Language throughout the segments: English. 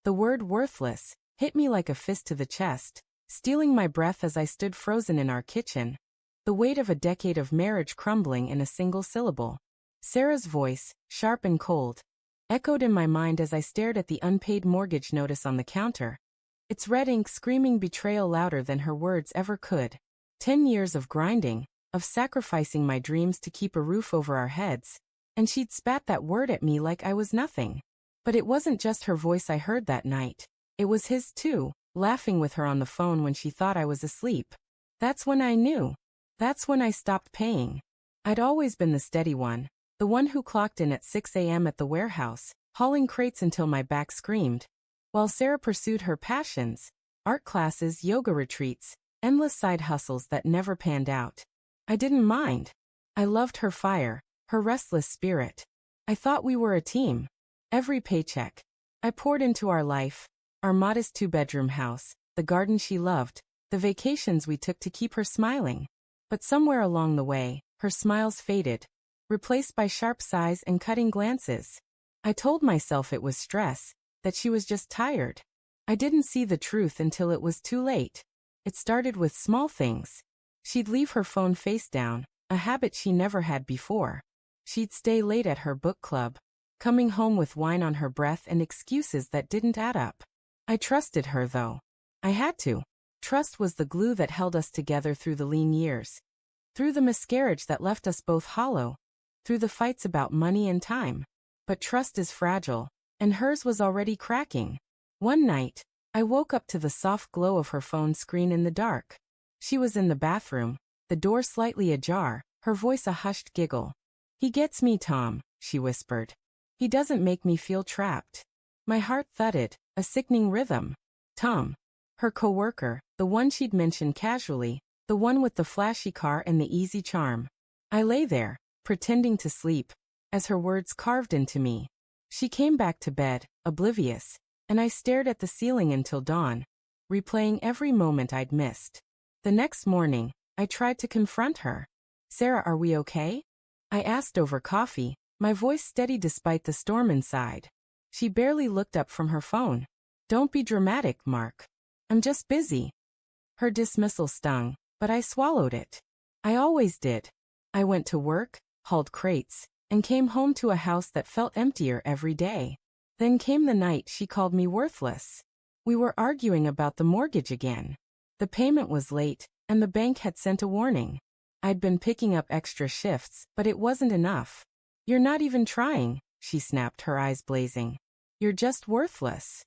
The word worthless hit me like a fist to the chest, stealing my breath as I stood frozen in our kitchen. The weight of a decade of marriage crumbling in a single syllable. Sarah's voice, sharp and cold, echoed in my mind as I stared at the unpaid mortgage notice on the counter. Its red ink screaming betrayal louder than her words ever could. 10 years of grinding, of sacrificing my dreams to keep a roof over our heads, and she'd spat that word at me like I was nothing. But it wasn't just her voice I heard that night. It was his too, laughing with her on the phone when she thought I was asleep. That's when I knew. That's when I stopped paying. I'd always been the steady one, the one who clocked in at 6 a.m. at the warehouse, hauling crates until my back screamed. While Sarah pursued her passions, art classes, yoga retreats, endless side hustles that never panned out. I didn't mind. I loved her fire, her restless spirit. I thought we were a team. Every paycheck I poured into our life, our modest 2-bedroom house, the garden she loved, the vacations we took to keep her smiling. But somewhere along the way, her smiles faded, replaced by sharp sighs and cutting glances. I told myself it was stress, that she was just tired. I didn't see the truth until it was too late. It started with small things. She'd leave her phone face down, a habit she never had before. She'd stay late at her book club, coming home with wine on her breath and excuses that didn't add up. I trusted her though. I had to. Trust was the glue that held us together through the lean years. Through the miscarriage that left us both hollow. Through the fights about money and time. But trust is fragile, and hers was already cracking. One night, I woke up to the soft glow of her phone screen in the dark. She was in the bathroom, the door slightly ajar, her voice a hushed giggle. "He gets me, Tom," she whispered. "He doesn't make me feel trapped." My heart thudded, a sickening rhythm. Tom. Her coworker, the one she'd mentioned casually, the one with the flashy car and the easy charm. I lay there, pretending to sleep, as her words carved into me. She came back to bed, oblivious, and I stared at the ceiling until dawn, replaying every moment I'd missed. The next morning, I tried to confront her. "Sarah, are we okay?" I asked over coffee, my voice steady despite the storm inside. She barely looked up from her phone. "Don't be dramatic, Mark. I'm just busy." Her dismissal stung, but I swallowed it. I always did. I went to work, hauled crates, and came home to a house that felt emptier every day. Then came the night she called me worthless. We were arguing about the mortgage again. The payment was late, and the bank had sent a warning. I'd been picking up extra shifts, but it wasn't enough. "You're not even trying," she snapped, her eyes blazing. "You're just worthless."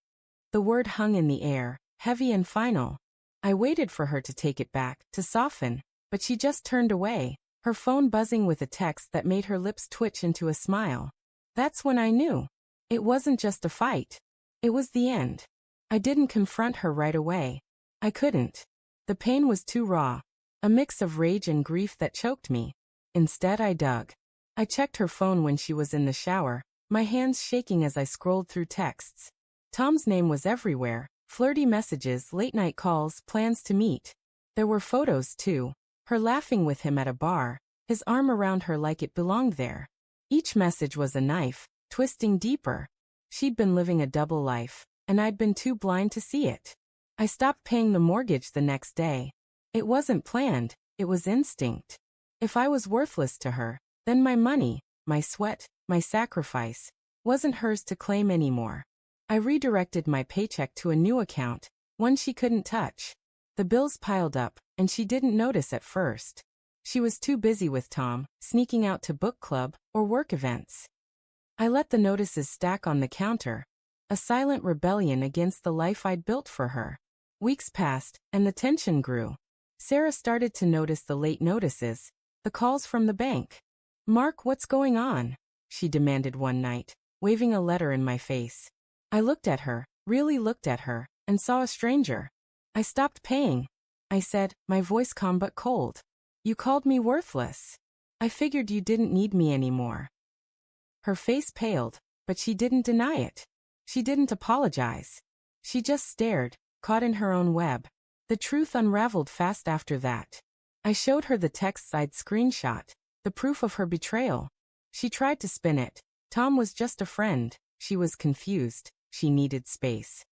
The word hung in the air, heavy and final. I waited for her to take it back, to soften, but she just turned away, her phone buzzing with a text that made her lips twitch into a smile. That's when I knew. It wasn't just a fight. It was the end. I didn't confront her right away. I couldn't. The pain was too raw, a mix of rage and grief that choked me. Instead, I dug. I checked her phone when she was in the shower, my hands shaking as I scrolled through texts. Tom's name was everywhere, flirty messages, late-night calls, plans to meet. There were photos, too, her laughing with him at a bar, his arm around her like it belonged there. Each message was a knife, twisting deeper. She'd been living a double life, and I'd been too blind to see it. I stopped paying the mortgage the next day. It wasn't planned, it was instinct. If I was worthless to her, then my money, my sweat, my sacrifice, wasn't hers to claim anymore. I redirected my paycheck to a new account, one she couldn't touch. The bills piled up, and she didn't notice at first. She was too busy with Tom, sneaking out to book club or work events. I let the notices stack on the counter, a silent rebellion against the life I'd built for her. Weeks passed, and the tension grew. Sarah started to notice the late notices, the calls from the bank. "Mark, what's going on?" she demanded one night, waving a letter in my face. I looked at her, really looked at her, and saw a stranger. "I stopped paying," I said, my voice calm but cold. "You called me worthless. I figured you didn't need me anymore." Her face paled, but she didn't deny it. She didn't apologize. She just stared, caught in her own web. The truth unraveled fast after that. I showed her the texts I'd screenshot, the proof of her betrayal. She tried to spin it. Tom was just a friend. She was confused. She needed space.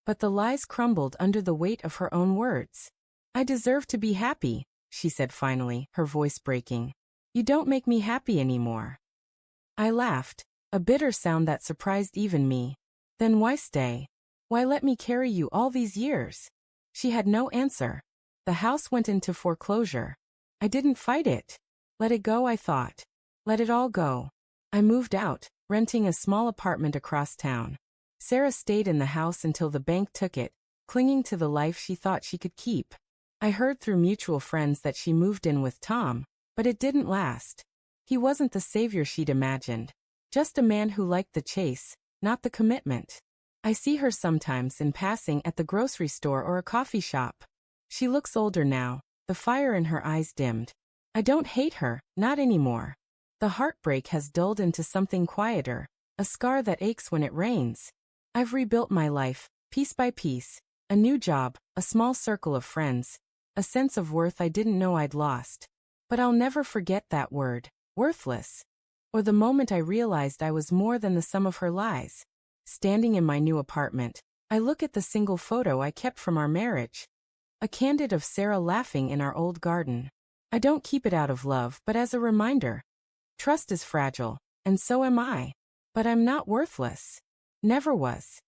But the lies crumbled under the weight of her own words. I deserve to be happy, she said finally, her voice breaking. You don't make me happy anymore. I laughed, a bitter sound that surprised even me. Then why stay? Why let me carry you all these years? She had no answer. The house went into foreclosure. I didn't fight it. Let it go, I thought. Let it all go. I moved out, renting a small apartment across town. Sarah stayed in the house until the bank took it, clinging to the life she thought she could keep. I heard through mutual friends that she moved in with Tom, but it didn't last. He wasn't the savior she'd imagined. Just a man who liked the chase, not the commitment. I see her sometimes in passing at the grocery store or a coffee shop. She looks older now, the fire in her eyes dimmed. I don't hate her, not anymore. The heartbreak has dulled into something quieter, a scar that aches when it rains. I've rebuilt my life, piece by piece. A new job, a small circle of friends, a sense of worth I didn't know I'd lost. But I'll never forget that word, worthless. Or the moment I realized I was more than the sum of her lies. Standing in my new apartment, I look at the single photo I kept from our marriage. A candid of Sarah laughing in our old garden. I don't keep it out of love, but as a reminder. Trust is fragile, and so am I. But I'm not worthless. Never was.